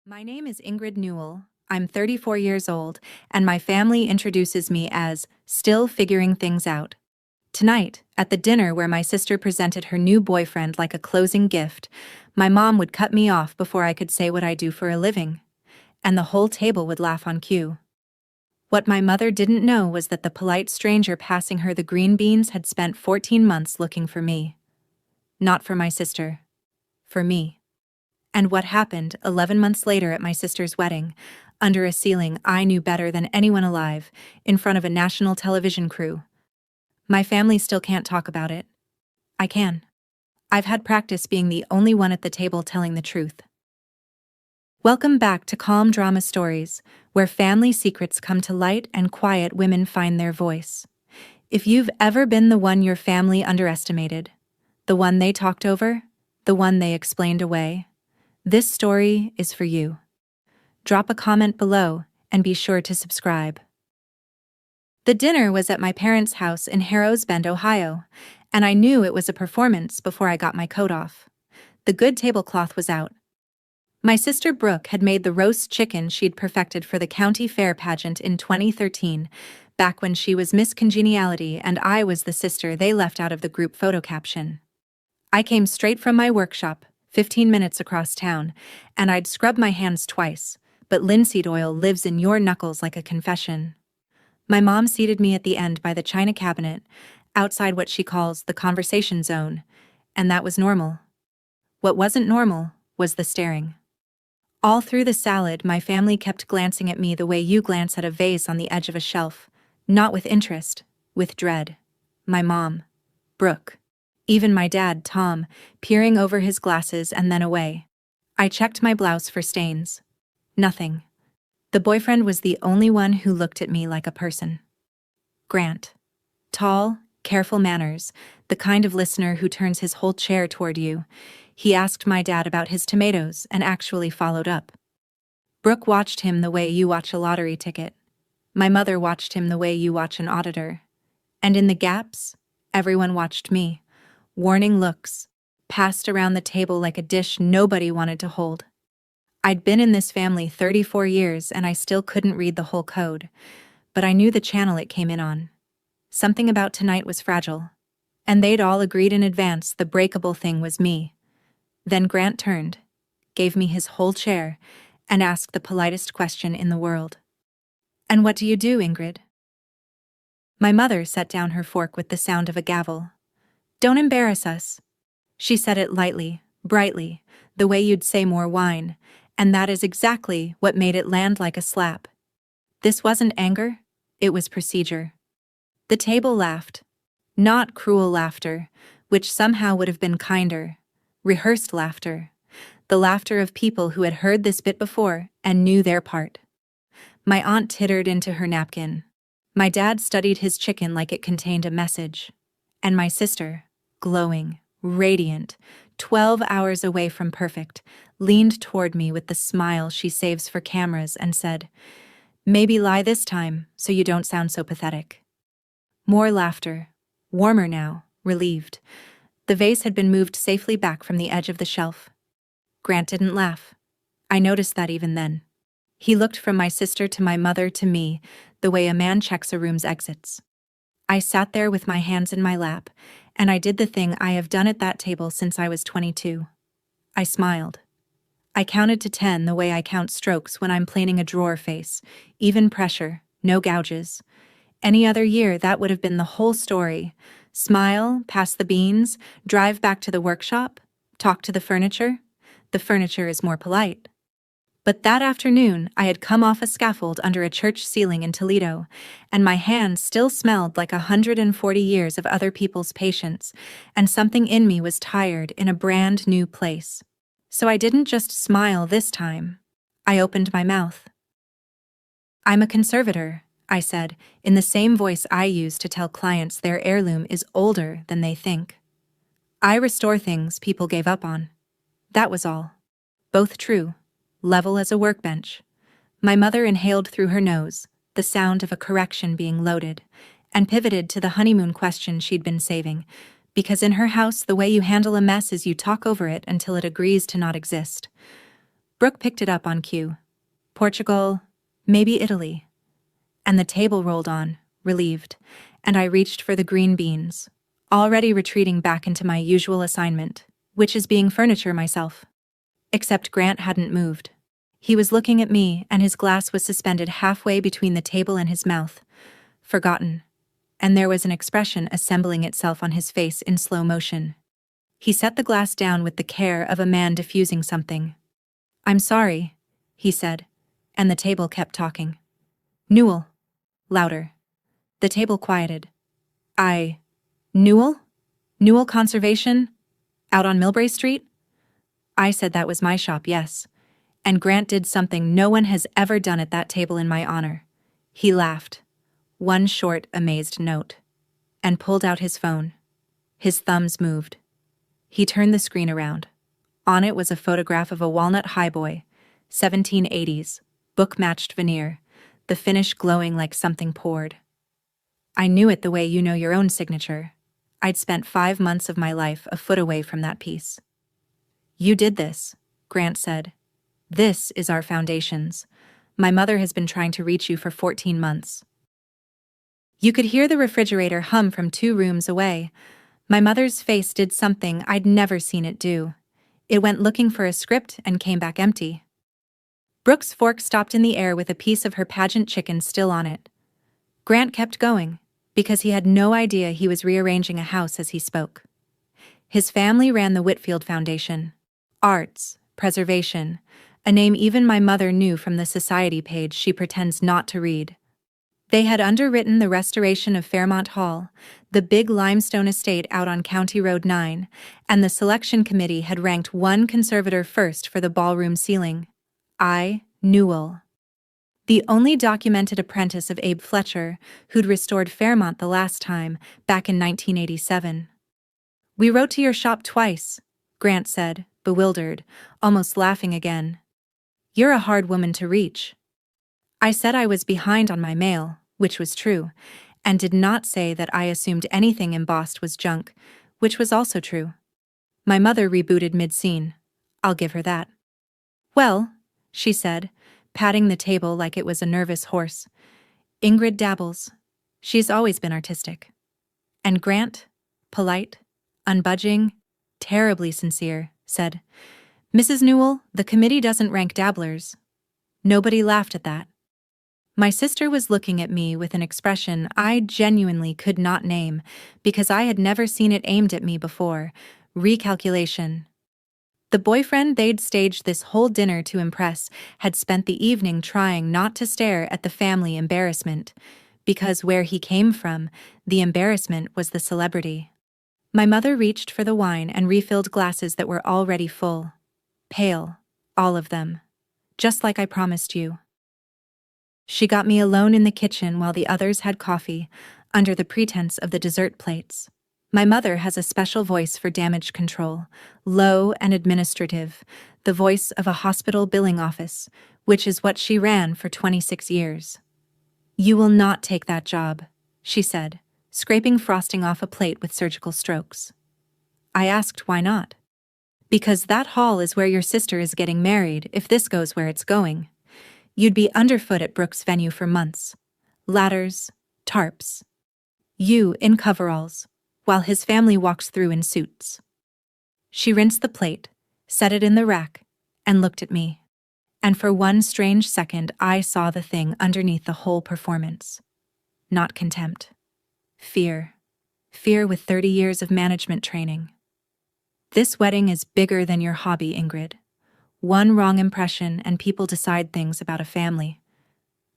My name is Ingrid Newell. I'm 34 years old, and my family introduces me as still figuring things out. Tonight, at the dinner where my sister presented her new boyfriend like a closing gift, my mom would cut me off before I could say what I do for a living, and the whole table would laugh on cue. What my mother didn't know was that the polite stranger passing her the green beans had spent 14 months looking for me. Not for my sister. For me. And what happened 11 months later at my sister's wedding, under a ceiling I knew better than anyone alive, in front of a national television crew. My family still can't talk about it. I can. I've had practice being the only one at the table telling the truth. Welcome back to Calm Drama Stories, where family secrets come to light and quiet women find their voice. If you've ever been the one your family underestimated, the one they talked over, the one they explained away, this story is for you. Drop a comment below and be sure to subscribe. The dinner was at my parents' house in Harrows Bend, Ohio, and I knew it was a performance before I got my coat off. The good tablecloth was out. My sister Brooke had made the roast chicken she'd perfected for the county fair pageant in 2013, back when she was Miss Congeniality and I was the sister they left out of the group photo caption. I came straight from my workshop, 15 minutes across town, and I'd scrubbed my hands twice, but linseed oil lives in your knuckles like a confession. My mom seated me at the end by the china cabinet, outside what she calls the conversation zone, and that was normal. What wasn't normal was the staring. All through the salad, my family kept glancing at me the way you glance at a vase on the edge of a shelf, not with interest, with dread. My mom, Brooke. Even my dad, Tom, peering over his glasses and then away. I checked my blouse for stains. Nothing. The boyfriend was the only one who looked at me like a person. Grant. Tall, careful manners, the kind of listener who turns his whole chair toward you. He asked my dad about his tomatoes and actually followed up. Brooke watched him the way you watch a lottery ticket. My mother watched him the way you watch an auditor. And in the gaps, everyone watched me. Warning looks, passed around the table like a dish nobody wanted to hold. I'd been in this family 34 years and I still couldn't read the whole code, but I knew the channel it came in on. Something about tonight was fragile, and they'd all agreed in advance the breakable thing was me. Then Grant turned, gave me his whole chair, and asked the politest question in the world. "And what do you do, Ingrid?" My mother set down her fork with the sound of a gavel. "Don't embarrass us." She said it lightly, brightly, the way you'd say more wine, and that is exactly what made it land like a slap. This wasn't anger, it was procedure. The table laughed. Not cruel laughter, which somehow would have been kinder. Rehearsed laughter. The laughter of people who had heard this bit before and knew their part. My aunt tittered into her napkin. My dad studied his chicken like it contained a message. And my sister, glowing, radiant, 12 hours away from perfect, leaned toward me with the smile she saves for cameras and said, "Maybe lie this time so you don't sound so pathetic." More laughter, warmer now, relieved. The vase had been moved safely back from the edge of the shelf. Grant didn't laugh. I noticed that even then. He looked from my sister to my mother to me, the way a man checks a room's exits. I sat there with my hands in my lap, and I did the thing I have done at that table since I was 22. I smiled. I counted to 10 the way I count strokes when I'm planing a drawer face, even pressure, no gouges. Any other year that would have been the whole story. Smile, pass the beans, drive back to the workshop, talk to the furniture. The furniture is more polite. But that afternoon, I had come off a scaffold under a church ceiling in Toledo, and my hands still smelled like 140 years of other people's patience, and something in me was tired in a brand new place. So I didn't just smile this time. I opened my mouth. "I'm a conservator," I said, in the same voice I use to tell clients their heirloom is older than they think. I restore things people gave up on. That was all. Both true. Level as a workbench. My mother inhaled through her nose, the sound of a correction being loaded, and pivoted to the honeymoon question she'd been saving, because in her house the way you handle a mess is you talk over it until it agrees to not exist. Brooke picked it up on cue. Portugal, maybe Italy. And the table rolled on, relieved, and I reached for the green beans, already retreating back into my usual assignment, which is being furniture myself. Except Grant hadn't moved. He was looking at me, and his glass was suspended halfway between the table and his mouth. Forgotten. And there was an expression assembling itself on his face in slow motion. He set the glass down with the care of a man diffusing something. "I'm sorry," he said, and the table kept talking. "Newell." Louder. The table quieted. Newell? Newell Conservation? Out on Millbrae Street?" I said that was my shop, yes. And Grant did something no one has ever done at that table in my honor. He laughed. One short, amazed note. And pulled out his phone. His thumbs moved. He turned the screen around. On it was a photograph of a walnut highboy, 1780s, book-matched veneer, the finish glowing like something poured. I knew it the way you know your own signature. I'd spent 5 months of my life a foot away from that piece. "You did this," Grant said. "This is our foundations. My mother has been trying to reach you for 14 months. You could hear the refrigerator hum from 2 rooms away. My mother's face did something I'd never seen it do. It went looking for a script and came back empty. Brooke's fork stopped in the air with a piece of her pageant chicken still on it. Grant kept going, because he had no idea he was rearranging a house as he spoke. His family ran the Whitfield Foundation. Arts, preservation, a name even my mother knew from the society page she pretends not to read. They had underwritten the restoration of Fairmont Hall, the big limestone estate out on County Road 9, and the selection committee had ranked one conservator first for the ballroom ceiling. Newell. The only documented apprentice of Abe Fletcher, who'd restored Fairmont the last time, back in 1987. "We wrote to your shop twice," Grant said, bewildered, almost laughing again. "You're a hard woman to reach." I said I was behind on my mail, which was true, and did not say that I assumed anything embossed was junk, which was also true. My mother rebooted mid-scene. I'll give her that. "Well," she said, patting the table like it was a nervous horse, "Ingrid dabbles. She's always been artistic." And Grant, polite, unbudging, terribly sincere, said, "Mrs. Newell, the committee doesn't rank dabblers." Nobody laughed at that. My sister was looking at me with an expression I genuinely could not name because I had never seen it aimed at me before: recalculation. The boyfriend they'd staged this whole dinner to impress had spent the evening trying not to stare at the family embarrassment, because where he came from, the embarrassment was the celebrity. My mother reached for the wine and refilled glasses that were already full. Pale, all of them. Just like I promised you. She got me alone in the kitchen while the others had coffee, under the pretense of the dessert plates. My mother has a special voice for damage control, low and administrative, the voice of a hospital billing office, which is what she ran for 26 years. "You will not take that job," she said, scraping frosting off a plate with surgical strokes. I asked why not. "Because that hall is where your sister is getting married if this goes where it's going. You'd be underfoot at Brooke's venue for months. Ladders, tarps. You in coveralls, while his family walks through in suits." She rinsed the plate, set it in the rack, and looked at me. And for one strange second I saw the thing underneath the whole performance. Not contempt. Fear. Fear with 30 years of management training. "This wedding is bigger than your hobby, Ingrid. One wrong impression and people decide things about a family.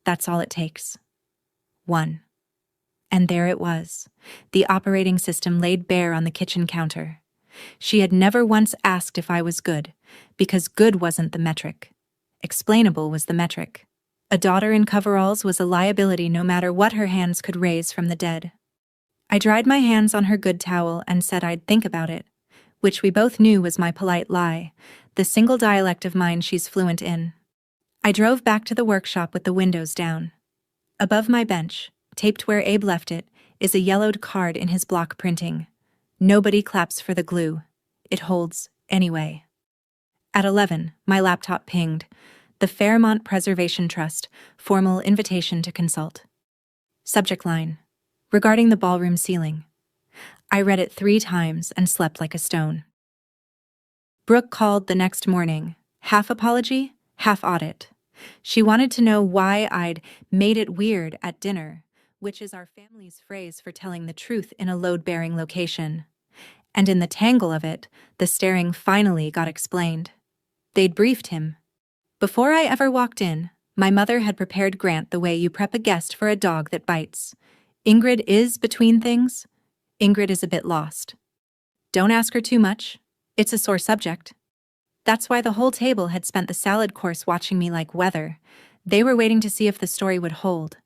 That's all it takes. One." And there it was, the operating system laid bare on the kitchen counter. She had never once asked if I was good, because good wasn't the metric. Explainable was the metric. A daughter in coveralls was a liability no matter what her hands could raise from the dead. I dried my hands on her good towel and said I'd think about it, which we both knew was my polite lie, the single dialect of mine she's fluent in. I drove back to the workshop with the windows down. Above my bench, taped where Abe left it, is a yellowed card in his block printing. "Nobody claps for the glue. It holds, anyway." At 11, my laptop pinged. The Fairmont Preservation Trust, formal invitation to consult. Subject line: regarding the ballroom ceiling. I read it 3 times and slept like a stone. Brooke called the next morning, half apology, half audit. She wanted to know why I'd made it weird at dinner, which is our family's phrase for telling the truth in a load-bearing location. And in the tangle of it, the staring finally got explained. They'd briefed him. Before I ever walked in, my mother had prepared Grant the way you prep a guest for a dog that bites. Ingrid is between things. Ingrid is a bit lost. Don't ask her too much. It's a sore subject. That's why the whole table had spent the salad course watching me like weather. They were waiting to see if the story would hold.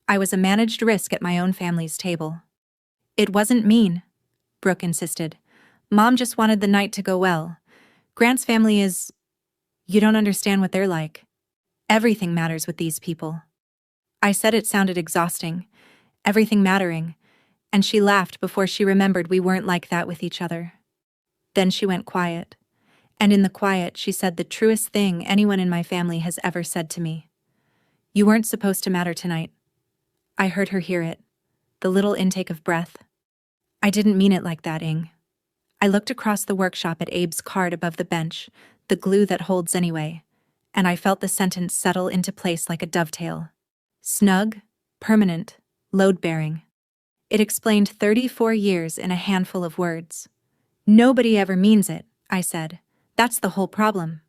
I was a managed risk at my own family's table. It wasn't mean, Brooke insisted. Mom just wanted the night to go well. Grant's family is... You don't understand what they're like. Everything matters with these people. I said it sounded exhausting. Everything mattering. And she laughed before she remembered we weren't like that with each other. Then she went quiet. And in the quiet, she said the truest thing anyone in my family has ever said to me. You weren't supposed to matter tonight. I heard her hear it. The little intake of breath. I didn't mean it like that, Ing. I looked across the workshop at Abe's card above the bench, the glue that holds anyway, and I felt the sentence settle into place like a dovetail. Snug, permanent, load-bearing. It explained 34 years in a handful of words. Nobody ever means it, I said. That's the whole problem.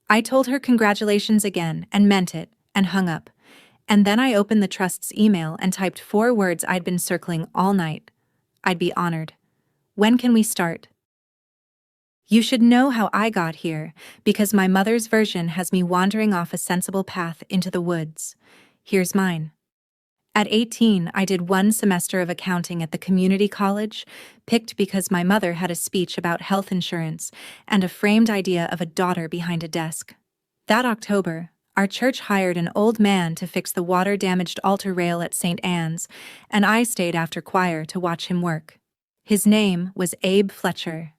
I told her congratulations again and meant it, and hung up. And then I opened the trust's email and typed 4 words I'd been circling all night. I'd be honored. When can we start? You should know how I got here, because my mother's version has me wandering off a sensible path into the woods. Here's mine. At 18, I did 1 semester of accounting at the community college, picked because my mother had a speech about health insurance and a framed idea of a daughter behind a desk. That October, our church hired an old man to fix the water-damaged altar rail at St. Anne's, and I stayed after choir to watch him work. His name was Abe Fletcher.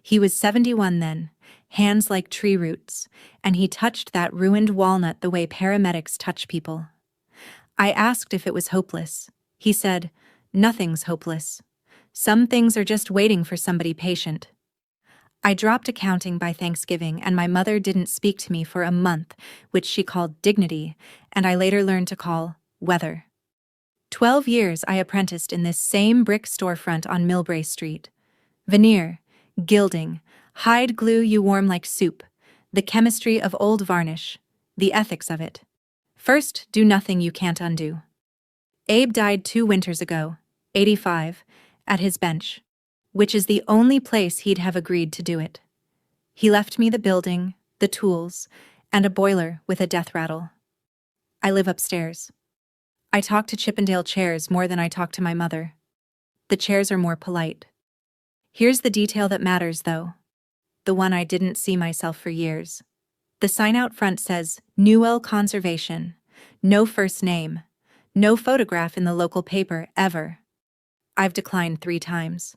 He was 71 then, hands like tree roots, and he touched that ruined walnut the way paramedics touch people. I asked if it was hopeless. He said, "Nothing's hopeless. Some things are just waiting for somebody patient." I dropped accounting by Thanksgiving, and my mother didn't speak to me for a month, which she called dignity, and I later learned to call weather. 12 years I apprenticed in this same brick storefront on Millbrae Street. Veneer, gilding, hide glue you warm like soup, the chemistry of old varnish, the ethics of it. First, do nothing you can't undo. Abe died 2 winters ago, 85, at his bench, which is the only place he'd have agreed to do it. He left me the building, the tools, and a boiler with a death rattle. I live upstairs. I talk to Chippendale chairs more than I talk to my mother. The chairs are more polite. Here's the detail that matters, though. The one I didn't see myself for years. The sign out front says, Newell Conservation. No first name. No photograph in the local paper, ever. I've declined 3 times.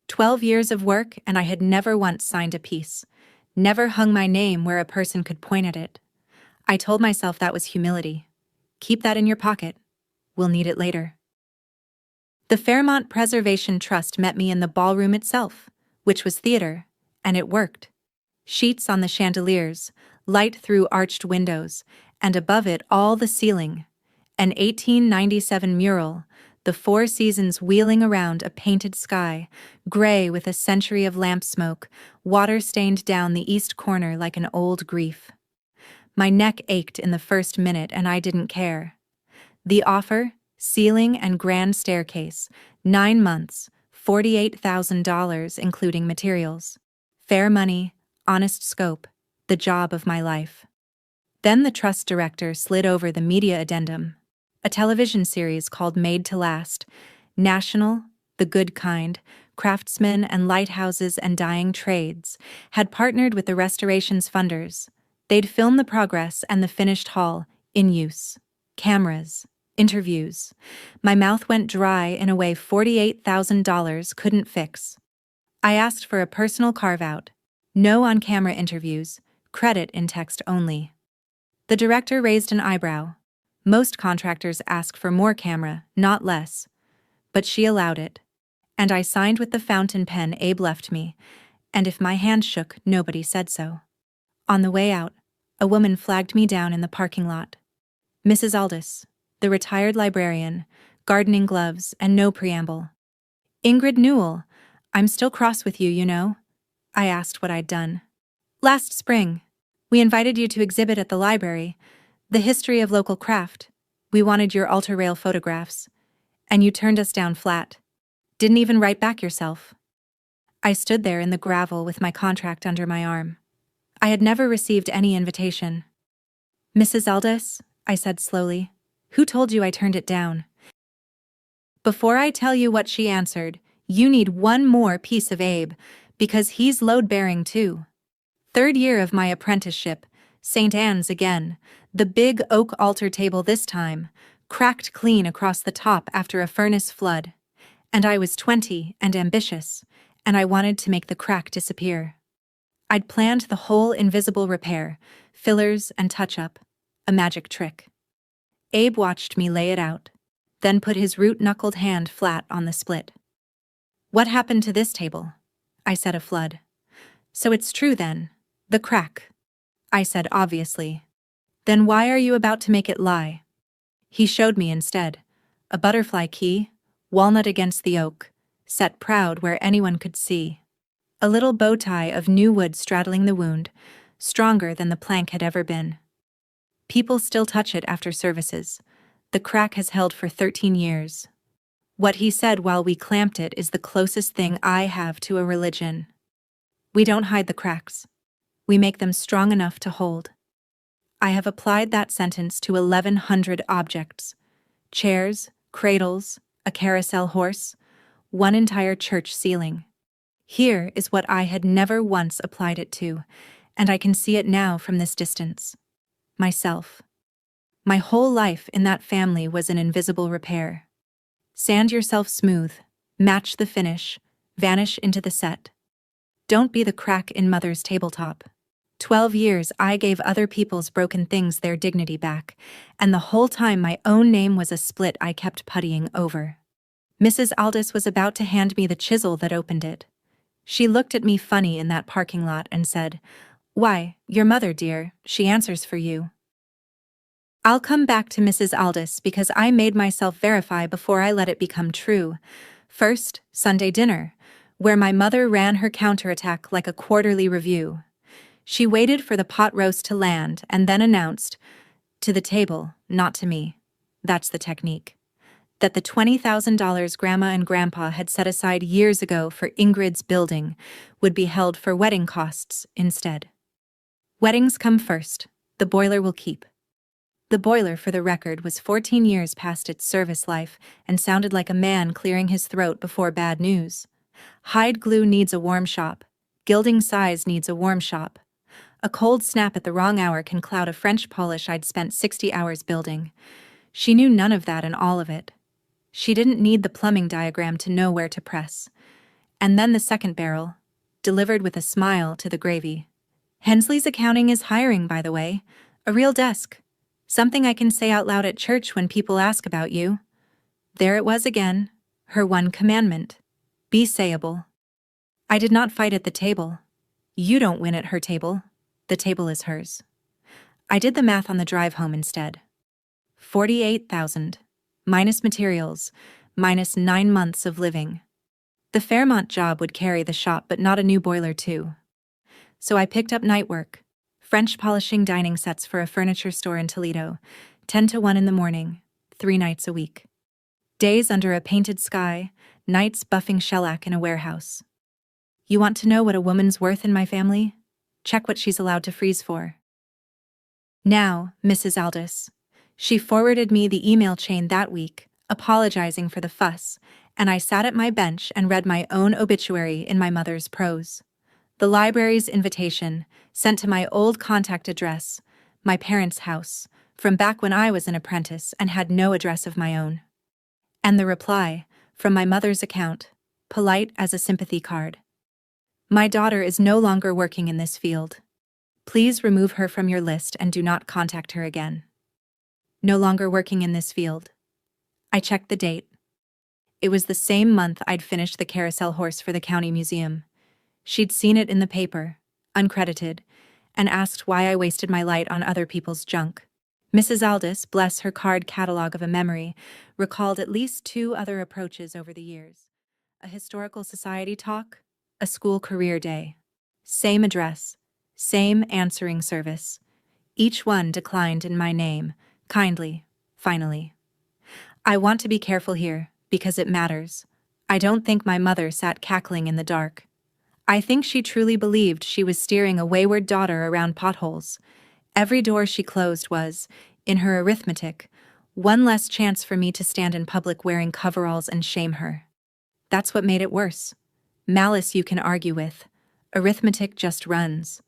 12 years of work, and I had never once signed a piece. Never hung my name where a person could point at it. I told myself that was humility. Keep that in your pocket. We'll need it later. The Fairmont Preservation Trust met me in the ballroom itself, which was theater, and it worked. Sheets on the chandeliers, light through arched windows, and above it all the ceiling. An 1897 mural, the 4 seasons wheeling around a painted sky, gray with a century of lamp smoke, water stained down the east corner like an old grief. My neck ached in the first minute, and I didn't care. The offer, ceiling and grand staircase, 9 months, $48,000 including materials. Fair money, honest scope, the job of my life. Then the trust director slid over the media addendum. A television series called Made to Last, national, the good kind, craftsmen and lighthouses and dying trades, had partnered with the restoration's funders. They'd film the progress and the finished hall, in use. Cameras, interviews. My mouth went dry in a way $48,000 couldn't fix. I asked for a personal carve-out. No on-camera interviews, Credit in text only. The director raised an eyebrow. Most contractors ask for more camera, not less. But she allowed it. And I signed with the fountain pen Abe left me, and if my hand shook, nobody said so. On the way out, a woman flagged me down in the parking lot. Mrs. Aldous, the retired librarian, gardening gloves, and no preamble. Ingrid Newell, I'm still cross with you, you know. I asked what I'd done. Last spring, we invited you to exhibit at the library, the history of local craft. We wanted your altar-rail photographs. And you turned us down flat. Didn't even write back yourself. I stood there in the gravel with my contract under my arm. I had never received any invitation. Mrs. Aldous, I said slowly, who told you I turned it down? Before I tell you what she answered, you need one more piece of Abe, because he's load-bearing too. 3rd year of my apprenticeship, St. Anne's again, the big oak altar table this time, cracked clean across the top after a furnace flood. And I was 20 and ambitious, and I wanted to make the crack disappear. I'd planned the whole invisible repair, fillers and touch-up, a magic trick. Abe watched me lay it out, then put his root-knuckled hand flat on the split. What happened to this table? I said, a flood. So it's true then, the crack. I said obviously. Then why are you about to make it lie? He showed me instead, a butterfly key, walnut against the oak, set proud where anyone could see. A little bow tie of new wood straddling the wound, stronger than the plank had ever been. People still touch it after services. The crack has held for 13 years. What he said while we clamped it is the closest thing I have to a religion. We don't hide the cracks. We make them strong enough to hold. I have applied that sentence to 1,100 objects. Chairs, cradles, a carousel horse, one entire church ceiling. Here is what I had never once applied it to, and I can see it now from this distance. Myself. My whole life in that family was an invisible repair. Sand yourself smooth, match the finish, vanish into the set. Don't be the crack in mother's tabletop. 12 years I gave other people's broken things their dignity back, and the whole time my own name was a split I kept puttying over. Mrs. Aldous was about to hand me the chisel that opened it. She looked at me funny in that parking lot and said, "Why, your mother, dear, she answers for you." I'll come back to Mrs. Aldous because I made myself verify before I let it become true. First, Sunday dinner, where my mother ran her counterattack like a quarterly review. She waited for the pot roast to land and then announced, to the table, not to me, that's the technique, that the $20,000 Grandma and Grandpa had set aside years ago for Ingrid's building would be held for wedding costs instead. Weddings come first, the boiler will keep. The boiler, for the record, was 14 years past its service life and sounded like a man clearing his throat before bad news. Hide glue needs a warm shop. Gilding size needs a warm shop. A cold snap at the wrong hour can cloud a French polish I'd spent 60 hours building. She knew none of that and all of it. She didn't need the plumbing diagram to know where to press. And then the second barrel, delivered with a smile to the gravy. Hensley's Accounting is hiring, by the way. A real desk. Something I can say out loud at church when people ask about you. There it was again, her one commandment. Be sayable. I did not fight at the table. You don't win at her table. The table is hers. I did the math on the drive home instead. 48,000, minus materials, minus 9 months of living. The Fairmont job would carry the shop, but not a new boiler too. So I picked up night work, French polishing dining sets for a furniture store in Toledo, 10 to 1 in the morning, 3 nights a week. Days under a painted sky, nights buffing shellac in a warehouse. You want to know what a woman's worth in my family? Check what she's allowed to freeze for. Now, Mrs. Aldous. She forwarded me the email chain that week, apologizing for the fuss, and I sat at my bench and read my own obituary in my mother's prose. The library's invitation, sent to my old contact address, my parents' house, from back when I was an apprentice and had no address of my own. And the reply, from my mother's account, polite as a sympathy card. My daughter is no longer working in this field. Please remove her from your list and do not contact her again. No longer working in this field. I checked the date. It was the same month I'd finished the carousel horse for the county museum. She'd seen it in the paper, uncredited, and asked why I wasted my light on other people's junk. Mrs. Aldous, bless her card catalog of a memory, recalled at least 2 other approaches over the years. A historical society talk, a school career day. Same address, same answering service. Each one declined in my name, kindly, finally. I want to be careful here, because it matters. I don't think my mother sat cackling in the dark. I think she truly believed she was steering a wayward daughter around potholes. Every door she closed was, in her arithmetic, one less chance for me to stand in public wearing coveralls and shame her. That's what made it worse. Malice you can argue with. Arithmetic just runs.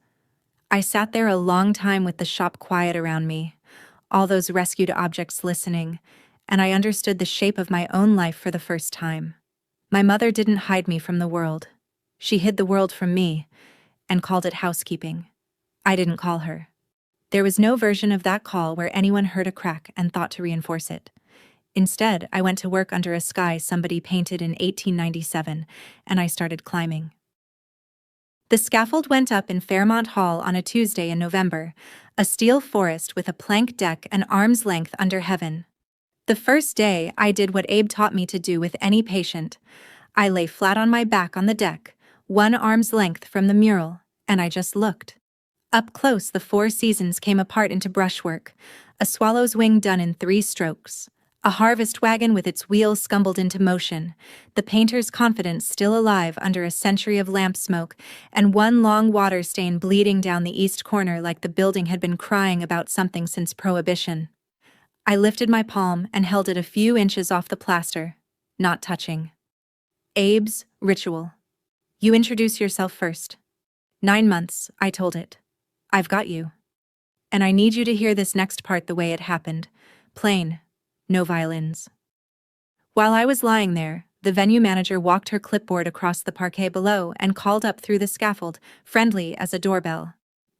I sat there a long time with the shop quiet around me, all those rescued objects listening, and I understood the shape of my own life for the first time. My mother didn't hide me from the world. She hid the world from me, and called it housekeeping. I didn't call her. There was no version of that call where anyone heard a crack and thought to reinforce it. Instead, I went to work under a sky somebody painted in 1897, and I started climbing. The scaffold went up in Fairmont Hall on a Tuesday in November, a steel forest with a plank deck an arm's length under heaven. The first day, I did what Abe taught me to do with any patient. I lay flat on my back on the deck, 1 arm's length from the mural, and I just looked. Up close, the 4 seasons came apart into brushwork, a swallow's wing done in 3 strokes, a harvest wagon with its wheels scumbled into motion, the painter's confidence still alive under a century of lamp smoke, and 1 long water stain bleeding down the east corner like the building had been crying about something since Prohibition. I lifted my palm and held it a few inches off the plaster, not touching. Abe's ritual. You introduce yourself first. 9 months, I told it. I've got you. And I need you to hear this next part the way it happened. Plain. No violins. While I was lying there, the venue manager walked her clipboard across the parquet below and called up through the scaffold, friendly as a doorbell.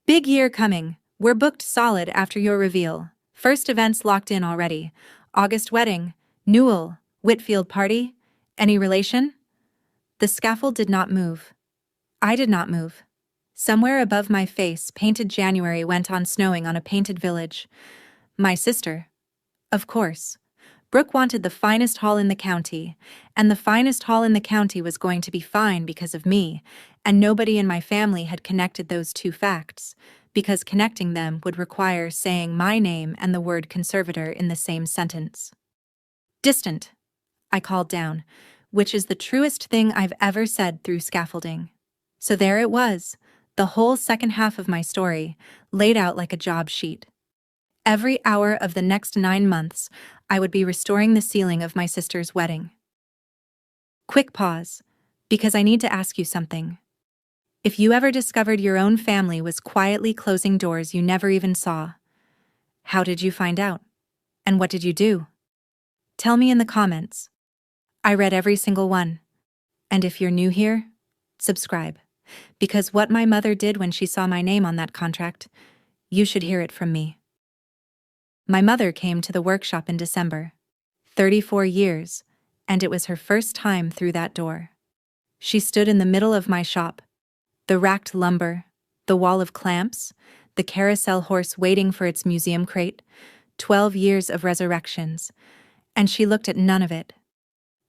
Big year coming. We're booked solid after your reveal. First events locked in already. August wedding. Newell. Whitfield party. Any relation? The scaffold did not move. I did not move. Somewhere above my face, painted January went on snowing on a painted village. My sister. Of course. Brooke wanted the finest hall in the county, and the finest hall in the county was going to be fine because of me, and nobody in my family had connected those 2 facts, because connecting them would require saying my name and the word conservator in the same sentence. Distant, I called down, which is the truest thing I've ever said through scaffolding. So there it was, the whole second half of my story, laid out like a job sheet. Every hour of the next 9 months, I would be restoring the ceiling of my sister's wedding. Quick pause, because I need to ask you something. If you ever discovered your own family was quietly closing doors you never even saw, how did you find out? And what did you do? Tell me in the comments. I read every single one. And if you're new here, subscribe. Because what my mother did when she saw my name on that contract, you should hear it from me. My mother came to the workshop in December. 34 years, and it was her first time through that door. She stood in the middle of my shop. The racked lumber, the wall of clamps, the carousel horse waiting for its museum crate, 12 years of resurrections, and she looked at none of it.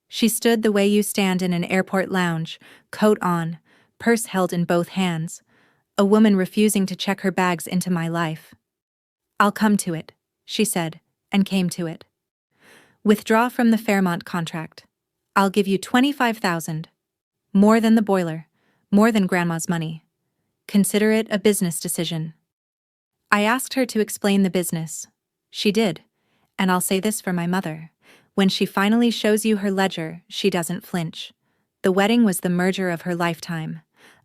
She stood the way you stand in an airport lounge, coat on, purse held in both hands, a woman refusing to check her bags into my life. I'll come to it, she said, and came to it. Withdraw from the Fairmont contract. I'll give you $25,000. More than the boiler, more than Grandma's money. Consider it a business decision. I asked her to explain the business. She did, and I'll say this for my mother. When she finally shows you her ledger, she doesn't flinch. The wedding was the merger of her lifetime.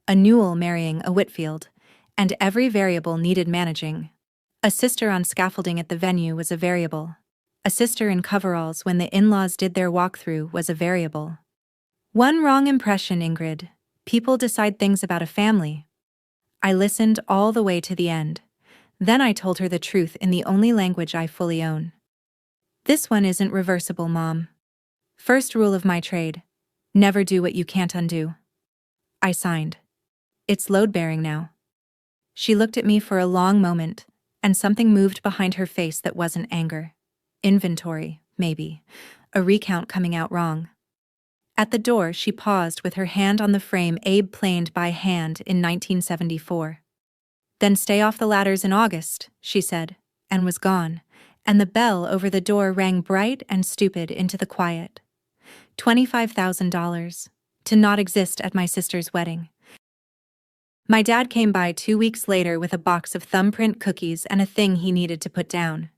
A Newell marrying a Whitfield, and every variable needed managing. A sister on scaffolding at the venue was a variable. A sister in coveralls when the in-laws did their walkthrough was a variable. One wrong impression, Ingrid. People decide things about a family. I listened all the way to the end. Then I told her the truth in the only language I fully own. This one isn't reversible, Mom. First rule of my trade: never do what you can't undo. I signed. It's load-bearing now. She looked at me for a long moment, and something moved behind her face that wasn't anger. Inventory, maybe. A recount coming out wrong. At the door, she paused with her hand on the frame Abe planed by hand in 1974. Then stay off the ladders in August, she said, and was gone, and the bell over the door rang bright and stupid into the quiet. $25,000. To not exist at my sister's wedding. My dad came by 2 weeks later with a box of thumbprint cookies and a thing he needed to put down.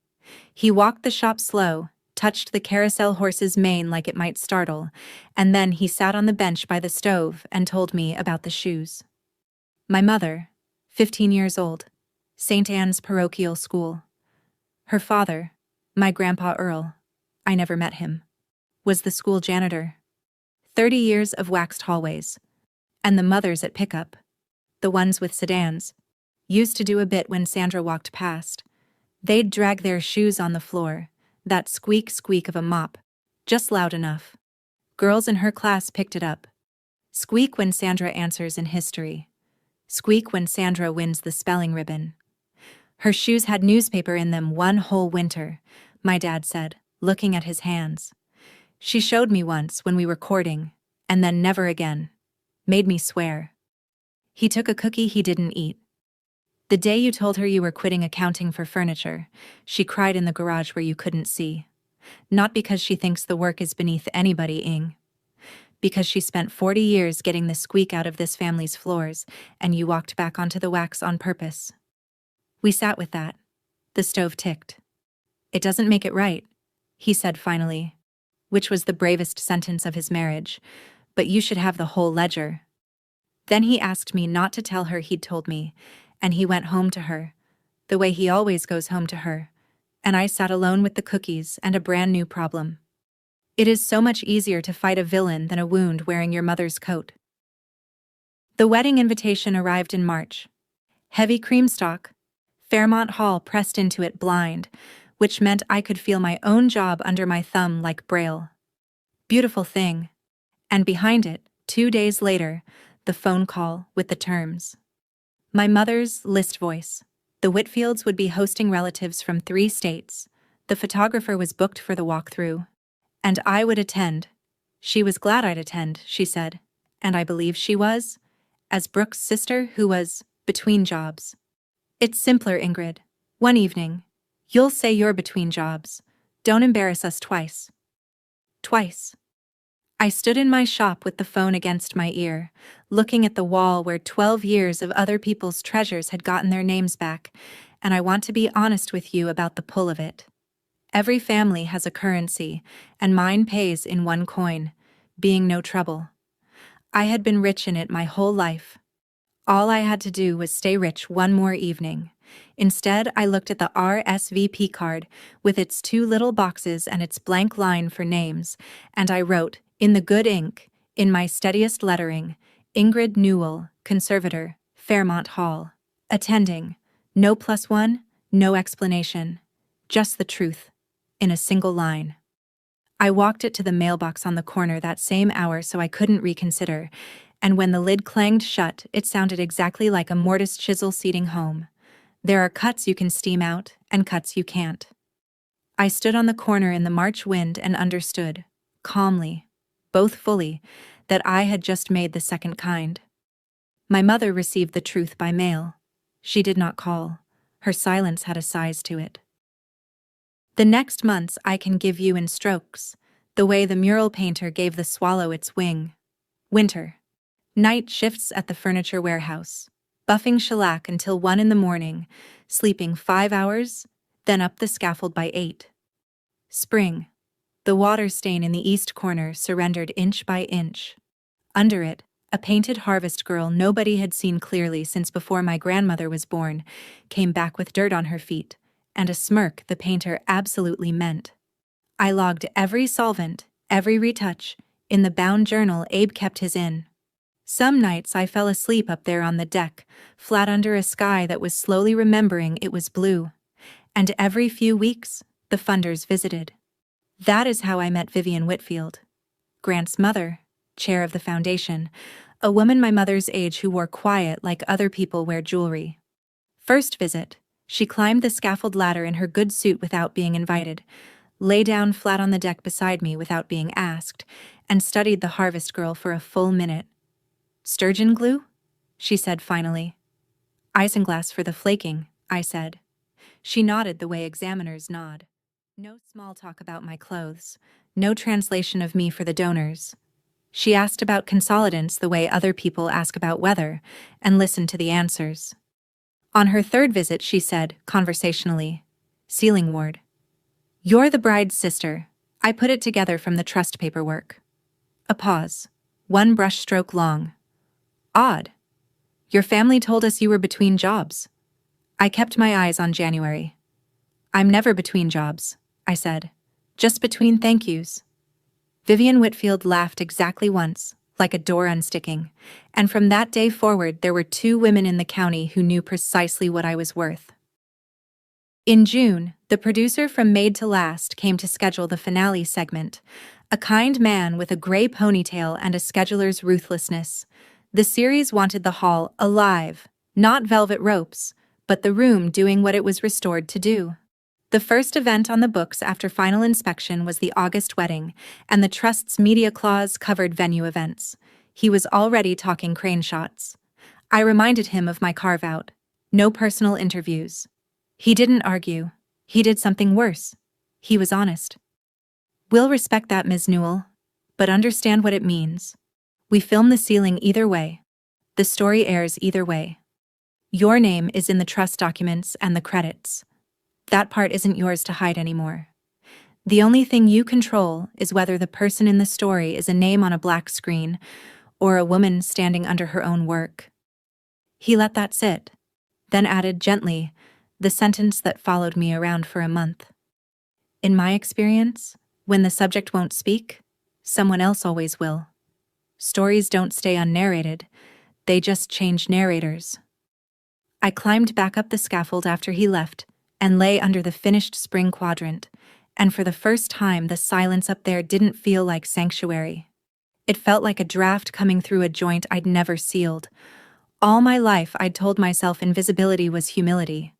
He walked the shop slow, touched the carousel horse's mane like it might startle, and then he sat on the bench by the stove and told me about the shoes. My mother, 15 years old, St. Anne's parochial school. Her father, my grandpa Earl, I never met him, was the school janitor. 30 years of waxed hallways. And the mothers at pickup, the ones with sedans, used to do a bit when Sandra walked past. They'd drag their shoes on the floor, that squeak of a mop, just loud enough. Girls in her class picked it up. Squeak when Sandra answers in history. Squeak when Sandra wins the spelling ribbon. Her shoes had newspaper in them one whole winter, my dad said, looking at his hands. She showed me once when we were courting, and then never again. Made me swear. He took a cookie he didn't eat. The day you told her you were quitting accounting for furniture, she cried in the garage where you couldn't see. Not because she thinks the work is beneath anybody, Ing. Because she spent 40 years getting the squeak out of this family's floors, and you walked back onto the wax on purpose. We sat with that. The stove ticked. It doesn't make it right, he said finally, which was the bravest sentence of his marriage, but you should have the whole ledger. Then he asked me not to tell her he'd told me, and he went home to her, the way he always goes home to her, and I sat alone with the cookies and a brand new problem. It is so much easier to fight a villain than a wound wearing your mother's coat. The wedding invitation arrived in March. Heavy creamstock, Fairmont Hall pressed into it blind, which meant I could feel my own job under my thumb like Braille. Beautiful thing. And behind it, 2 days later, the phone call with the terms. My mother's list voice. The Whitfields would be hosting relatives from 3 states. The photographer was booked for the walkthrough. And I would attend. She was glad I'd attend, she said. And I believe she was, as Brooke's sister who was between jobs. It's simpler, Ingrid. One evening. You'll say you're between jobs. Don't embarrass us twice. Twice. I stood in my shop with the phone against my ear, looking at the wall where 12 years of other people's treasures had gotten their names back, and I want to be honest with you about the pull of it. Every family has a currency, and mine pays in one coin, being no trouble. I had been rich in it my whole life. All I had to do was stay rich one more evening. Instead, I looked at the RSVP card with its 2 little boxes and its blank line for names, and I wrote, in the good ink, in my steadiest lettering, Ingrid Newell, conservator, Fairmont Hall. Attending. No +1, no explanation. Just the truth. In a single line. I walked it to the mailbox on the corner that same hour so I couldn't reconsider, and when the lid clanged shut, it sounded exactly like a mortise chisel seating home. There are cuts you can steam out, and cuts you can't. I stood on the corner in the March wind and understood, calmly, both fully, that I had just made the second kind. My mother received the truth by mail. She did not call. Her silence had a size to it. The next months I can give you in strokes, the way the mural painter gave the swallow its wing. Winter. Night shifts at the furniture warehouse. Buffing shellac until 1 in the morning, sleeping 5 hours, then up the scaffold by 8. Spring. The water stain in the east corner surrendered inch by inch. Under it, a painted harvest girl nobody had seen clearly since before my grandmother was born, came back with dirt on her feet, and a smirk the painter absolutely meant. I logged every solvent, every retouch, in the bound journal Abe kept his in. Some nights I fell asleep up there on the deck, flat under a sky that was slowly remembering it was blue. And every few weeks, the funders visited. That is how I met Vivian Whitfield, Grant's mother, chair of the foundation, a woman my mother's age who wore quiet like other people wear jewelry. First visit, she climbed the scaffold ladder in her good suit without being invited, lay down flat on the deck beside me without being asked, and studied the harvest girl for a full minute. "Sturgeon glue?" she said finally. "Isinglass for the flaking," I said. She nodded the way examiners nod. No small talk about my clothes, no translation of me for the donors. She asked about consolidants the way other people ask about weather, and listened to the answers. On her third visit she said, conversationally, "Sealing ward. You're the bride's sister. I put it together from the trust paperwork." A pause. One brushstroke long. "Odd. Your family told us you were between jobs." I kept my eyes on January. "I'm never between jobs," I said. "Just between thank yous." Vivian Whitfield laughed exactly once, like a door unsticking, and from that day forward there were 2 women in the county who knew precisely what I was worth. In June, the producer from Made to Last came to schedule the finale segment, a kind man with a gray ponytail and a scheduler's ruthlessness. The series wanted the hall alive, not velvet ropes, but the room doing what it was restored to do. The first event on the books after final inspection was the August wedding, and the Trust's media clause covered venue events. He was already talking crane shots. I reminded him of my carve-out. No personal interviews. He didn't argue. He did something worse. He was honest. "We'll respect that, Ms. Newell, but understand what it means. We film the ceiling either way. The story airs either way. Your name is in the trust documents and the credits. That part isn't yours to hide anymore. The only thing you control is whether the person in the story is a name on a black screen or a woman standing under her own work." He let that sit, then added gently the sentence that followed me around for a month. "In my experience, when the subject won't speak, someone else always will. Stories don't stay unnarrated, they just change narrators." I climbed back up the scaffold after he left and lay under the finished spring quadrant, and for the first time the silence up there didn't feel like sanctuary. It felt like a draft coming through a joint I'd never sealed. All my life I'd told myself invisibility was humility.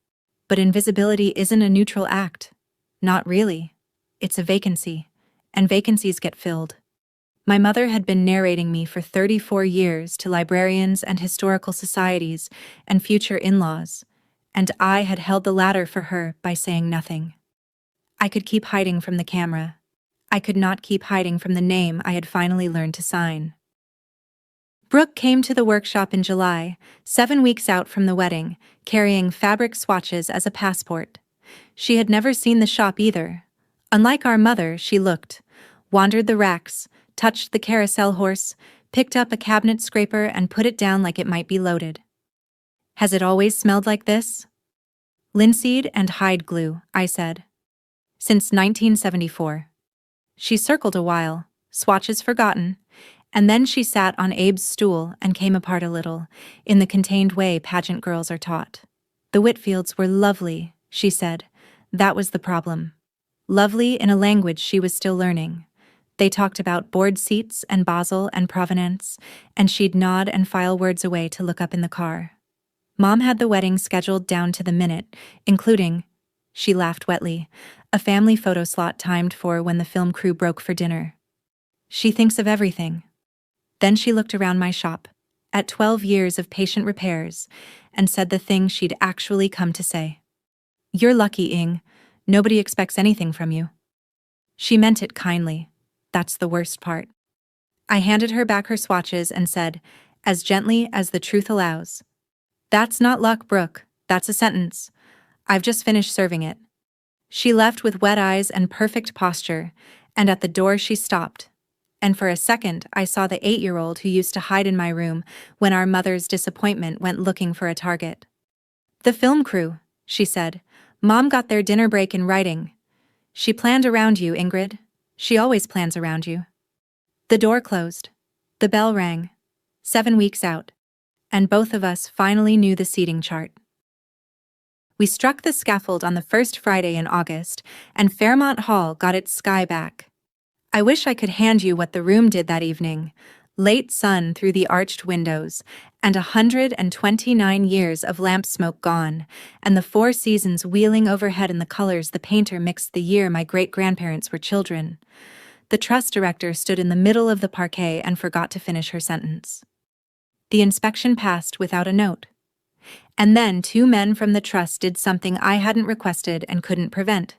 But invisibility isn't a neutral act. Not really. It's a vacancy, and vacancies get filled. My mother had been narrating me for 34 years to librarians and historical societies and future in-laws, and I had held the ladder for her by saying nothing. I could keep hiding from the camera. I could not keep hiding from the name I had finally learned to sign. Brooke came to the workshop in July, 7 weeks out from the wedding, carrying fabric swatches as a passport. She had never seen the shop either. Unlike our mother, she looked, wandered the racks, touched the carousel horse, picked up a cabinet scraper and put it down like it might be loaded. "Has it always smelled like this?" "Linseed and hide glue," I said. "Since 1974. She circled a while, swatches forgotten, and then she sat on Abe's stool and came apart a little, in the contained way pageant girls are taught. "The Whitfields were lovely," she said. That was the problem. Lovely in a language she was still learning. They talked about board seats and Basel and provenance, and she'd nod and file words away to look up in the car. Mom had the wedding scheduled down to the minute, including, she laughed wetly, a family photo slot timed for when the film crew broke for dinner. She thinks of everything. Then she looked around my shop, at 12 years of patient repairs, and said the thing she'd actually come to say. "You're lucky, Ing. Nobody expects anything from you." She meant it kindly. That's the worst part. I handed her back her swatches and said, as gently as the truth allows, "That's not luck, Brooke. That's a sentence. I've just finished serving it." She left with wet eyes and perfect posture, and at the door she stopped. And for a second I saw the 8-year-old who used to hide in my room when our mother's disappointment went looking for a target. "The film crew," she said. "Mom got their dinner break in writing. She planned around you, Ingrid. She always plans around you." The door closed. The bell rang. 7 weeks out, and both of us finally knew the seating chart. We struck the scaffold on the first Friday in August, and Fairmont Hall got its sky back. I wish I could hand you what the room did that evening. Late sun through the arched windows, and 129 years of lamp smoke gone, and the 4 seasons wheeling overhead in the colors the painter mixed the year my great-grandparents were children. The trust director stood in the middle of the parquet and forgot to finish her sentence. The inspection passed without a note. And then 2 men from the trust did something I hadn't requested and couldn't prevent.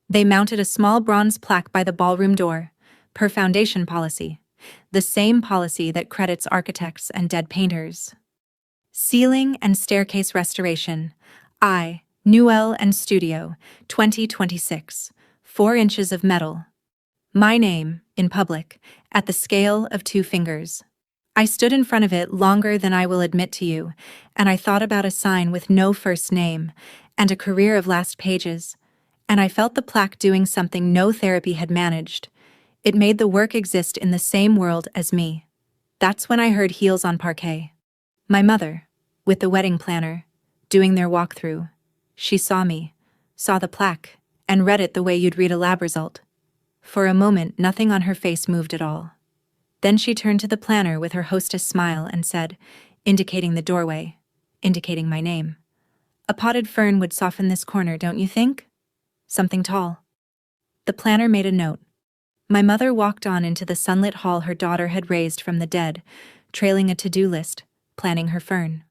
They mounted a small bronze plaque by the ballroom door, per foundation policy, the same policy that credits architects and dead painters. Ceiling and staircase restoration, Newell and Studio, 2026, 4 inches of metal. My name, in public, at the scale of 2 fingers. I stood in front of it longer than I will admit to you, and I thought about a sign with no first name, and a career of last pages, and I felt the plaque doing something no therapy had managed. It made the work exist in the same world as me. That's when I heard heels on parquet. My mother, with the wedding planner, doing their walkthrough. She saw me, saw the plaque, and read it the way you'd read a lab result. For a moment, nothing on her face moved at all. Then she turned to the planner with her hostess smile and said, indicating the doorway, indicating my name, "A potted fern would soften this corner, don't you think? Something tall." The planner made a note. My mother walked on into the sunlit hall her daughter had raised from the dead, trailing a to-do list, planning her fern.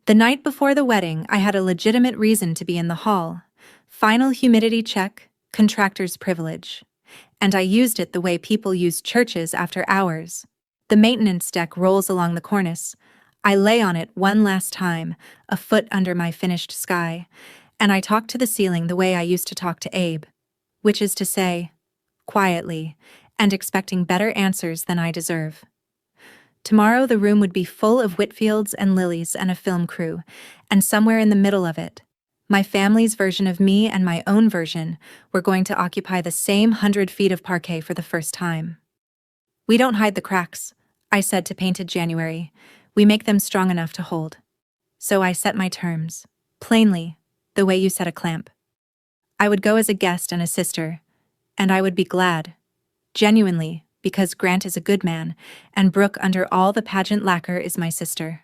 The night before the wedding, I had a legitimate reason to be in the hall. Final humidity check, contractor's privilege. And I used it the way people use churches after hours. The maintenance deck rolls along the cornice. I lay on it one last time, a foot under my finished sky, and I talk to the ceiling the way I used to talk to Abe, which is to say, quietly, and expecting better answers than I deserve. Tomorrow the room would be full of Whitfields and Lilies and a film crew, and somewhere in the middle of it, my family's version of me and my own version were going to occupy the same 100 feet of parquet for the first time. "We don't hide the cracks," I said to Painted January. "We make them strong enough to hold." So I set my terms, plainly, the way you set a clamp. I would go as a guest and a sister, and I would be glad, genuinely, because Grant is a good man, and Brooke under all the pageant lacquer is my sister.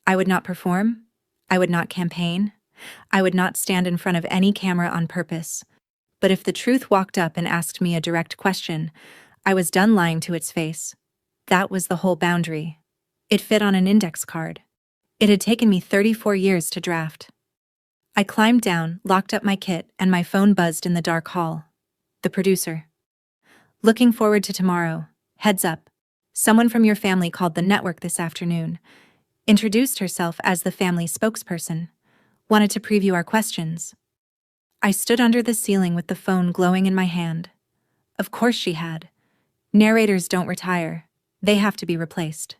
I would not perform, I would not campaign, I would not stand in front of any camera on purpose, but if the truth walked up and asked me a direct question, I was done lying to its face. That was the whole boundary. It fit on an index card. It had taken me 34 years to draft. I climbed down, locked up my kit, and my phone buzzed in the dark hall. The producer. "Looking forward to tomorrow. Heads up. Someone from your family called the network this afternoon. Introduced herself as the family spokesperson. Wanted to preview our questions." I stood under the ceiling with the phone glowing in my hand. Of course she had. Narrators don't retire. They have to be replaced.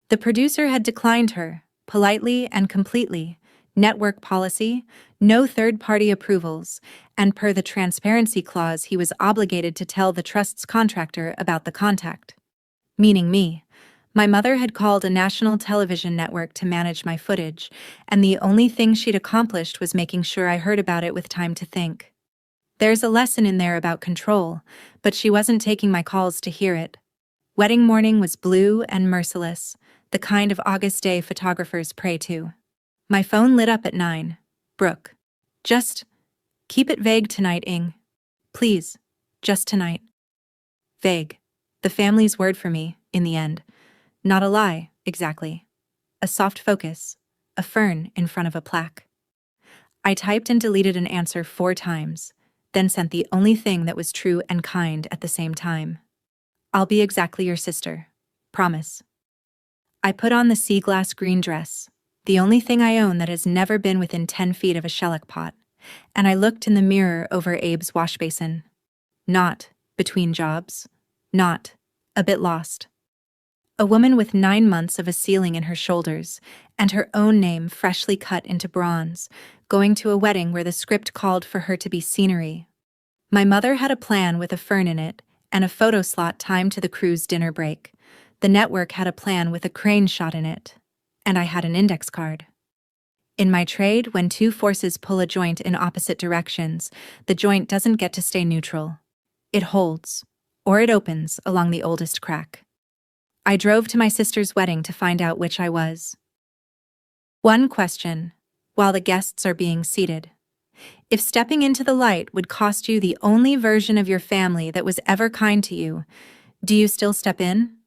The producer had declined her, politely and completely. Network policy, no third-party approvals, and per the transparency clause he was obligated to tell the trust's contractor about the contact. Meaning me. My mother had called a national television network to manage my footage, and the only thing she'd accomplished was making sure I heard about it with time to think. There's a lesson in there about control, but she wasn't taking my calls to hear it. Wedding morning was blue and merciless, the kind of August day photographers pray to. My phone lit up at 9. "Brooke. Just keep it vague tonight, Ing. Please, just tonight." Vague. The family's word for me, in the end. Not a lie, exactly. A soft focus, a fern in front of a plaque. I typed and deleted an answer 4 times, then sent the only thing that was true and kind at the same time. "I'll be exactly your sister. Promise." I put on the sea glass green dress, the only thing I own that has never been within 10 feet of a shellac pot, and I looked in the mirror over Abe's wash basin. Not between jobs. Not a bit lost. A woman with 9 months of a ceiling in her shoulders, and her own name freshly cut into bronze, going to a wedding where the script called for her to be scenery. My mother had a plan with a fern in it, and a photo slot timed to the crew's dinner break. The network had a plan with a crane shot in it, and I had an index card. In my trade, when two forces pull a joint in opposite directions, the joint doesn't get to stay neutral. It holds, or it opens along the oldest crack. I drove to my sister's wedding to find out which I was. One question, while the guests are being seated. If stepping into the light would cost you the only version of your family that was ever kind to you, do you still step in?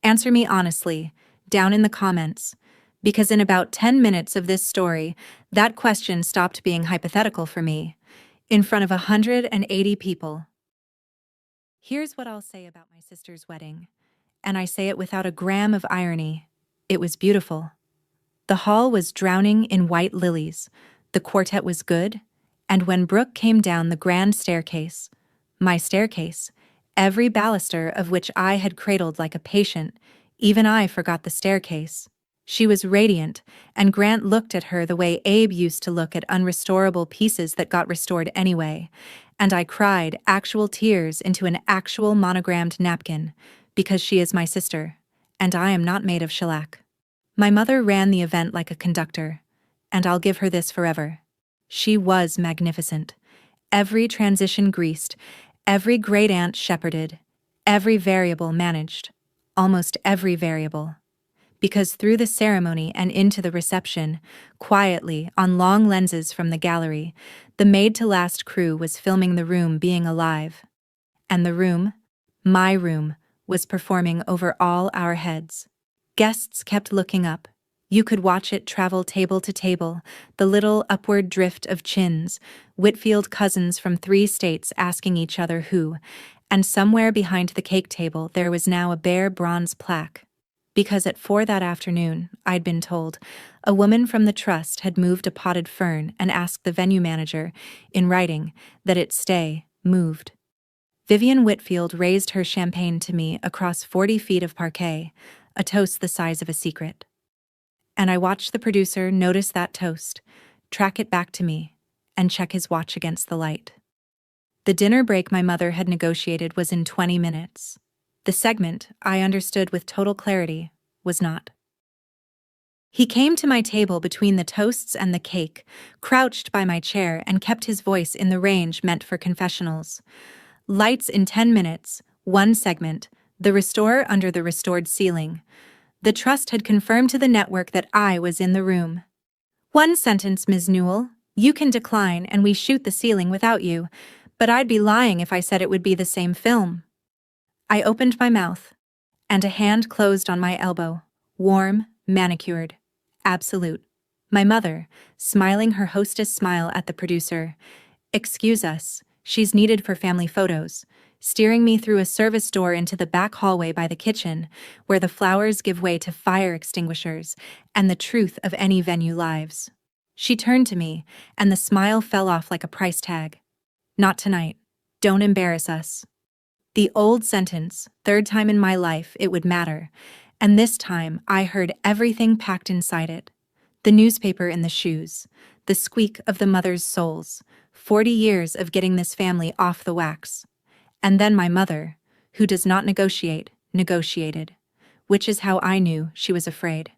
Answer me honestly, down in the comments, because in about 10 minutes of this story, that question stopped being hypothetical for me, in front of 180 people. Here's what I'll say about my sister's wedding, and I say it without a gram of irony. It was beautiful. The hall was drowning in white lilies, the quartet was good, and when Brooke came down the grand staircase, my staircase, every baluster of which I had cradled like a patient, even I forgot the staircase. She was radiant, and Grant looked at her the way Abe used to look at unrestorable pieces that got restored anyway, and I cried actual tears into an actual monogrammed napkin, because she is my sister, and I am not made of shellac. My mother ran the event like a conductor, and I'll give her this forever. She was magnificent. Every transition greased, every great aunt shepherded, every variable managed, almost every variable. Because through the ceremony and into the reception, quietly, on long lenses from the gallery, the made-to-last crew was filming the room being alive. And the room, my room, was performing over all our heads. Guests kept looking up. You could watch it travel table to table, the little upward drift of chins, Whitfield cousins from 3 states asking each other who, and somewhere behind the cake table there was now a bare bronze plaque. Because at 4 that afternoon, I'd been told, a woman from the trust had moved a potted fern and asked the venue manager, in writing, that it stay moved. Vivian Whitfield raised her champagne to me across 40 feet of parquet, a toast the size of a secret. And I watched the producer notice that toast, track it back to me, and check his watch against the light. The dinner break my mother had negotiated was in 20 minutes. The segment, I understood with total clarity, was not. He came to my table between the toasts and the cake, crouched by my chair, and kept his voice in the range meant for confessionals. Lights in 10 minutes, one segment, the restorer under the restored ceiling. The trust had confirmed to the network that I was in the room. One sentence, Ms. Newell. You can decline and we shoot the ceiling without you, but I'd be lying if I said it would be the same film. I opened my mouth, and a hand closed on my elbow, warm, manicured, absolute. My mother, smiling her hostess smile at the producer. Excuse us, she's needed for family photos, steering me through a service door into the back hallway by the kitchen, where the flowers give way to fire extinguishers and the truth of any venue lives. She turned to me, and the smile fell off like a price tag. Not tonight. Don't embarrass us. The old sentence, 3rd time in my life it would matter, and this time I heard everything packed inside it. The newspaper in the shoes, the squeak of the mother's souls, 40 years of getting this family off the wax. And then my mother, who does not negotiate, negotiated, which is how I knew she was afraid.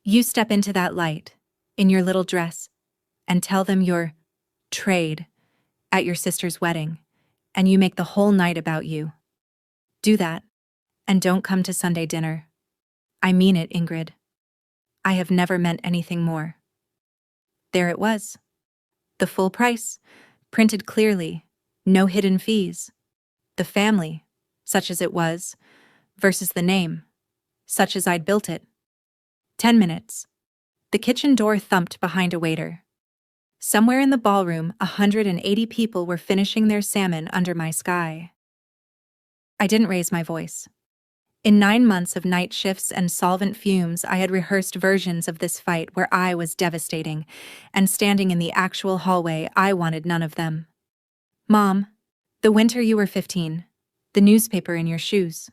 You step into that light, in your little dress, and tell them your trade at your sister's wedding, and you make the whole night about you. Do that, and don't come to Sunday dinner. I mean it, Ingrid. I have never meant anything more. There it was. The full price, printed clearly, no hidden fees. The family, such as it was, versus the name, such as I'd built it. 10 minutes. The kitchen door thumped behind a waiter. Somewhere in the ballroom, 180 people were finishing their salmon under my sky. I didn't raise my voice. In 9 months of night shifts and solvent fumes, I had rehearsed versions of this fight where I was devastating, and standing in the actual hallway, I wanted none of them. Mom, the winter you were 15, the newspaper in your shoes.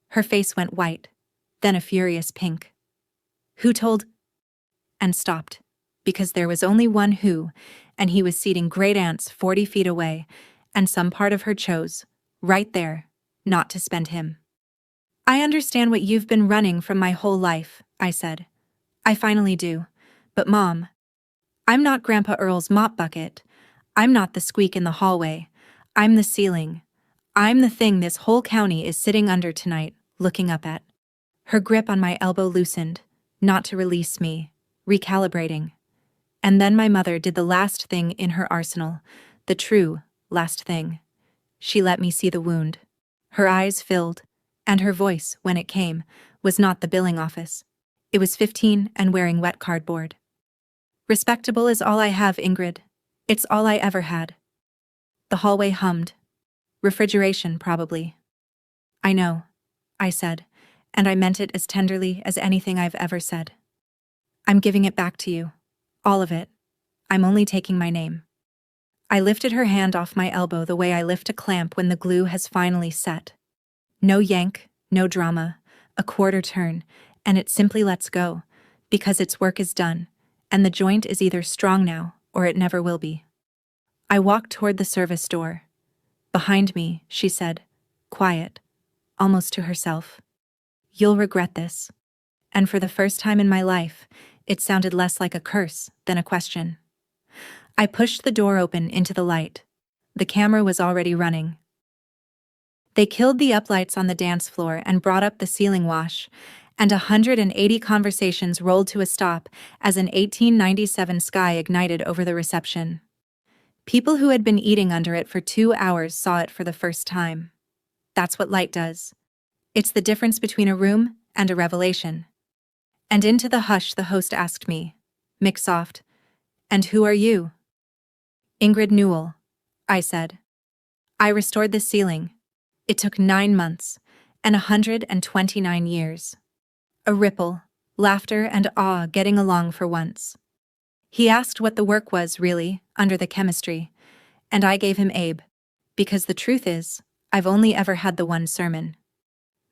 Her face went white, then a furious pink. Who told? And stopped. Because there was only one who, and he was seating great aunts 40 feet away, and some part of her chose, right there, not to spend him. I understand what you've been running from my whole life, I said. I finally do. But Mom, I'm not Grandpa Earl's mop bucket. I'm not the squeak in the hallway. I'm the ceiling. I'm the thing this whole county is sitting under tonight, looking up at. Her grip on my elbow loosened, not to release me, recalibrating. And then my mother did the last thing in her arsenal, the true last thing. She let me see the wound. Her eyes filled, and her voice, when it came, was not the billing office. It was 15 and wearing wet cardboard. Respectable is all I have, Ingrid. It's all I ever had. The hallway hummed. Refrigeration, probably. I know, I said, and I meant it as tenderly as anything I've ever said. I'm giving it back to you. All of it. I'm only taking my name. I lifted her hand off my elbow the way I lift a clamp when the glue has finally set. No yank, no drama, a quarter turn, and it simply lets go, because its work is done, and the joint is either strong now or it never will be. I walked toward the service door. Behind me, she said, quiet, almost to herself. You'll regret this. And for the first time in my life, it sounded less like a curse than a question. I pushed the door open into the light. The camera was already running. They killed the uplights on the dance floor and brought up the ceiling wash, and 180 conversations rolled to a stop as an 1897 sky ignited over the reception. People who had been eating under it for 2 hours saw it for the first time. That's what light does. It's the difference between a room and a revelation. And into the hush the host asked me, Mick-soft, "And who are you?" "Ingrid Newell," I said. "I restored the ceiling. It took 9 months, and 129 years." A ripple, laughter and awe getting along for once. He asked what the work was, really, under the chemistry, and I gave him Abe, because the truth is, I've only ever had the one sermon.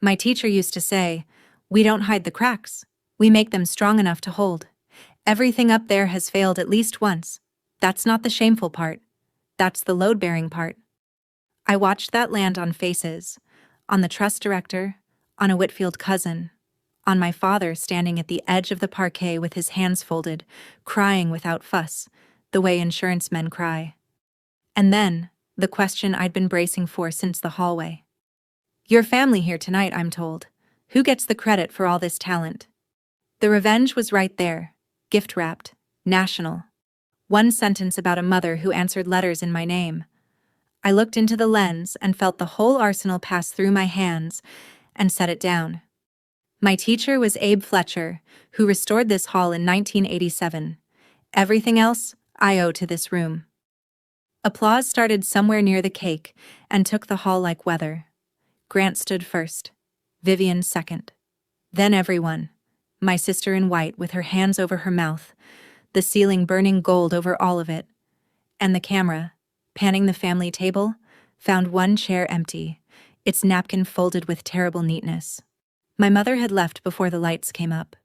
My teacher used to say, "We don't hide the cracks, we make them strong enough to hold. Everything up there has failed at least once. That's not the shameful part. That's the load-bearing part." I watched that land on faces, on the trust director, on a Whitfield cousin, on my father standing at the edge of the parquet with his hands folded, crying without fuss, the way insurance men cry. And then, the question I'd been bracing for since the hallway. Your family here tonight, I'm told. Who gets the credit for all this talent? The revenge was right there, gift-wrapped, national. One sentence about a mother who answered letters in my name. I looked into the lens and felt the whole arsenal pass through my hands and set it down. My teacher was Abe Fletcher, who restored this hall in 1987. Everything else I owe to this room. Applause started somewhere near the cake and took the hall like weather. Grant stood first, Vivian second. Then everyone, my sister in white with her hands over her mouth, the ceiling burning gold over all of it, and the camera, panning the family table, found one chair empty, its napkin folded with terrible neatness. My mother had left before the lights came up.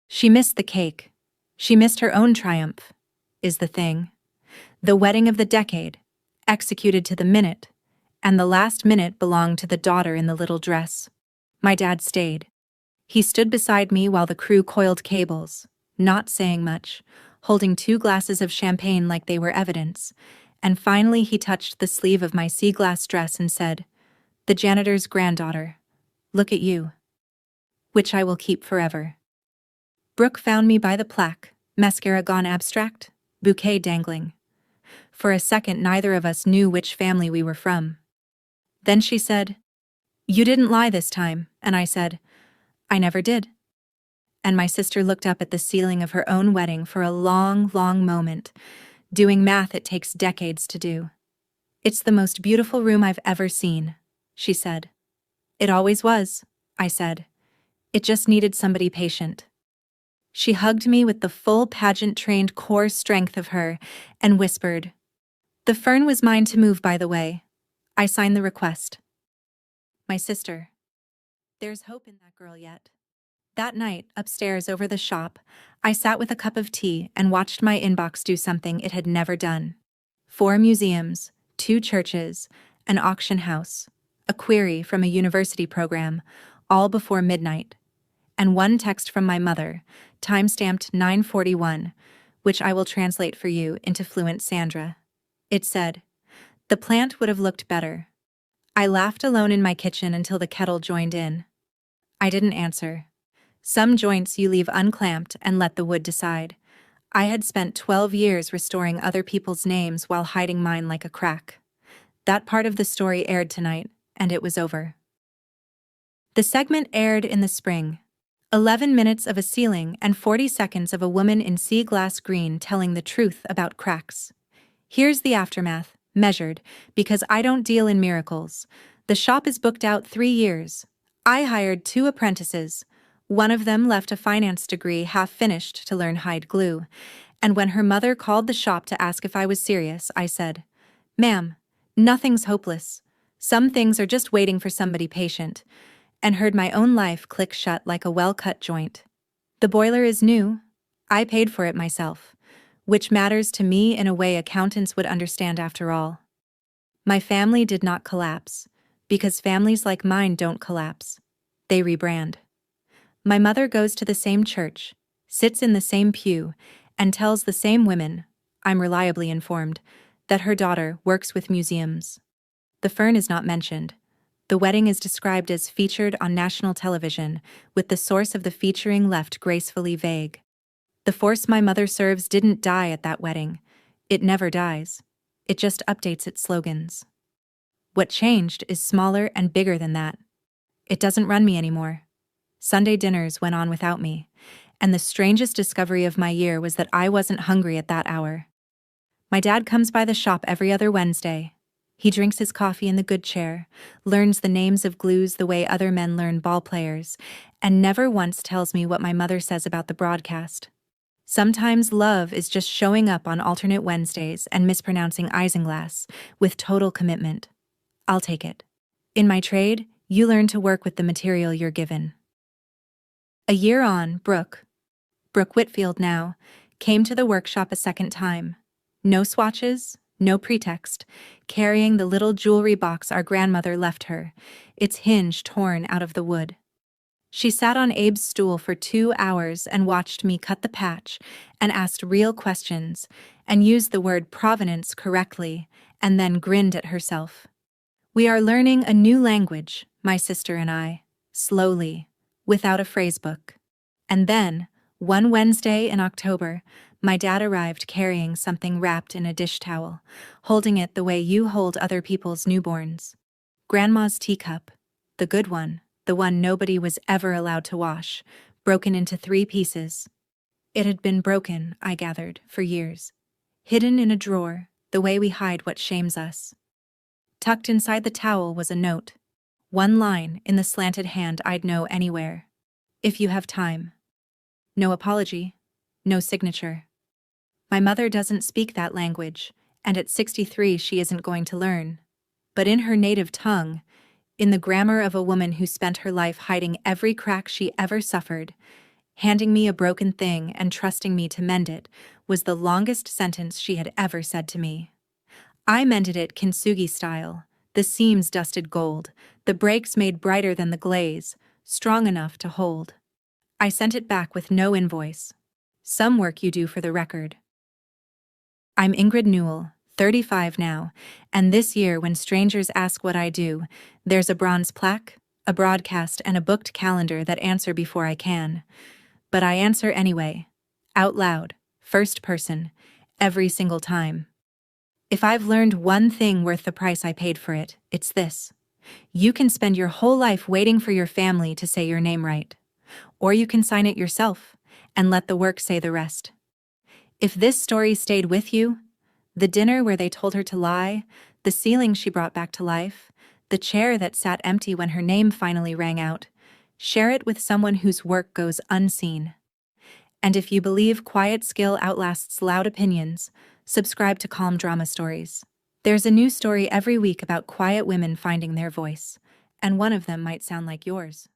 She missed the cake. She missed her own triumph, is the thing. The wedding of the decade, executed to the minute, and the last minute belonged to the daughter in the little dress. My dad stayed. He stood beside me while the crew coiled cables, not saying much, holding 2 glasses of champagne like they were evidence, and finally he touched the sleeve of my sea glass dress and said, "The janitor's granddaughter. Look at you." Which I will keep forever. Brooke found me by the plaque, mascara gone abstract, bouquet dangling. For a second neither of us knew which family we were from. Then she said, "You didn't lie this time," and I said, "I never did." And my sister looked up at the ceiling of her own wedding for a long, long moment, doing math it takes decades to do. "It's the most beautiful room I've ever seen," she said. "It always was," I said. "It just needed somebody patient." She hugged me with the full pageant-trained core strength of her and whispered, "The fern was mine to move, by the way. I signed the request." My sister. There's hope in that girl yet. That night, upstairs over the shop, I sat with a cup of tea and watched my inbox do something it had never done. 4 museums, 2 churches, an auction house, a query from a university program, all before midnight, and one text from my mother, time-stamped 9:41, which I will translate for you into fluent Sandra. It said, "The plant would have looked better." I laughed alone in my kitchen until the kettle joined in. I didn't answer. Some joints you leave unclamped and let the wood decide. I had spent 12 years restoring other people's names while hiding mine like a crack. That part of the story aired tonight, and it was over. The segment aired in the spring. 11 minutes of a ceiling and 40 seconds of a woman in sea glass green telling the truth about cracks. Here's the aftermath, measured, because I don't deal in miracles. The shop is booked out 3 years. I hired 2 apprentices. One of them left a finance degree half-finished to learn hide glue. And when her mother called the shop to ask if I was serious, I said, "Ma'am, nothing's hopeless. Some things are just waiting for somebody patient," and heard my own life click shut like a well-cut joint. The boiler is new. I paid for it myself, which matters to me in a way accountants would understand after all. My family did not collapse, because families like mine don't collapse. They rebrand. My mother goes to the same church, sits in the same pew, and tells the same women, I'm reliably informed, that her daughter works with museums. The fern is not mentioned. The wedding is described as featured on national television, with the source of the featuring left gracefully vague. The force my mother serves didn't die at that wedding. It never dies. It just updates its slogans. What changed is smaller and bigger than that. It doesn't run me anymore. Sunday dinners went on without me, and the strangest discovery of my year was that I wasn't hungry at that hour. My dad comes by the shop every other Wednesday. He drinks his coffee in the good chair, learns the names of glues the way other men learn ball players, and never once tells me what my mother says about the broadcast. Sometimes love is just showing up on alternate Wednesdays and mispronouncing isinglass with total commitment. I'll take it. In my trade, you learn to work with the material you're given. A year on, Brooke Whitfield now, came to the workshop a second time. No swatches, no pretext, carrying the little jewelry box our grandmother left her, its hinge torn out of the wood. She sat on Abe's stool for 2 hours and watched me cut the patch and asked real questions and used the word provenance correctly and then grinned at herself. We are learning a new language, my sister and I, slowly, without a phrasebook. And then, one Wednesday in October, my dad arrived carrying something wrapped in a dish towel, holding it the way you hold other people's newborns. Grandma's teacup, the good one, the one nobody was ever allowed to wash, broken into 3 pieces. It had been broken, I gathered, for years. Hidden in a drawer, the way we hide what shames us. Tucked inside the towel was a note. One line in the slanted hand I'd know anywhere. If you have time. No apology. No signature. My mother doesn't speak that language, and at 63 she isn't going to learn. But in her native tongue, in the grammar of a woman who spent her life hiding every crack she ever suffered, handing me a broken thing and trusting me to mend it, was the longest sentence she had ever said to me. I mended it kintsugi style, the seams dusted gold, the breaks made brighter than the glaze, strong enough to hold. I sent it back with no invoice. Some work you do for the record. I'm Ingrid Newell, 35 now, and this year when strangers ask what I do, there's a bronze plaque, a broadcast, and a booked calendar that answer before I can. But I answer anyway, out loud, first person, every single time. If I've learned one thing worth the price I paid for it, it's this. You can spend your whole life waiting for your family to say your name right. Or you can sign it yourself and let the work say the rest. If this story stayed with you, the dinner where they told her to lie, the ceiling she brought back to life, the chair that sat empty when her name finally rang out, share it with someone whose work goes unseen. And if you believe quiet skill outlasts loud opinions, subscribe to Calm Drama Stories. There's a new story every week about quiet women finding their voice, and one of them might sound like yours.